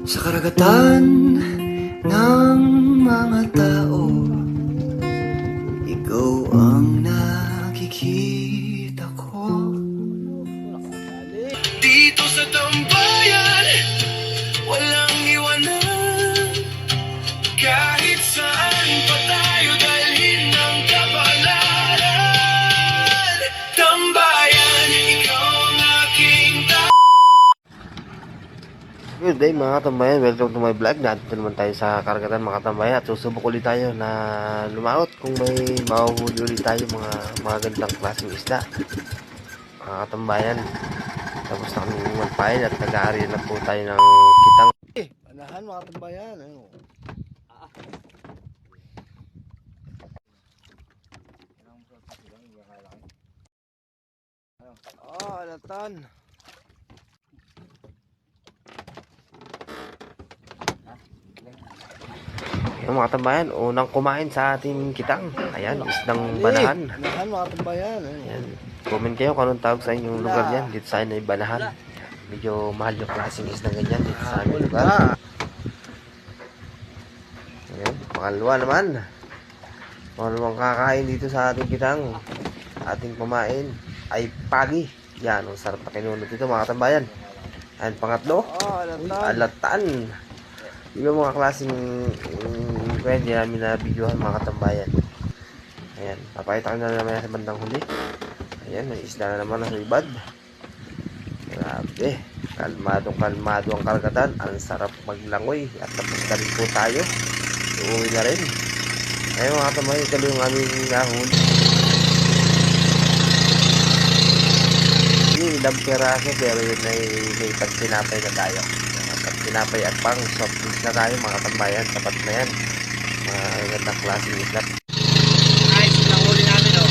Sa karagatan ng mga tao, ikaw ang nakikita ko. Dito sa tambayan, walang iwanan. Kahit saan pa tayo dalhin ng kapalaran. Tambayan, ikaw ang aking Good day mga katambayan, welcome to my vlog. Nandito naman tayo sa karagatan mga katambayan at susubok ulit tayo na lumaot kung may mahuhuli ulit tayo mga gandang klaseng isda mga katambayan. Tapos na kami magpain at nag-aari na po tayo ng kitang Panahan mga katambayan. Alatan. yung mga katambayan, unang kumain sa ating kitang. Ayan, isdang banahan. Panahan mga katambayan. Ayan, comment kayo kung anong tawag sa inyong lugar yan. Dito sa akin ay banahan. Medyo mahal yung klaseng isdang ganyan dito sa aming lugar. Ayan, makalwa naman. Makalawang kakain dito sa ating kitang. Ating kumain ay pagi. Yan, ang sarap na kinunod dito mga katambayan. Ayan, pangatlo, alatan. Yung mga klaseng pwede namin na videohan mga katambayan. Ayan, papakita ko na naman sa bandang huli. Ayan, may isda na naman sa ibad. Grabe, kalmado ang karagatan. Ang sarap maglangoy. At tapos na rin po tayo. Uuwi na rin. Ayan mga katambayan, ito yung aming nahuli. Hindi, ilang piraso pero yun ay may pagtinapay na tayo. Pagtinapay at pang soft drinks na tayo mga katambayan. Tapat na yan. Mga gandang klaseng isda. Ayos lang huli namin o.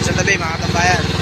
Sa tabi mga katambayan.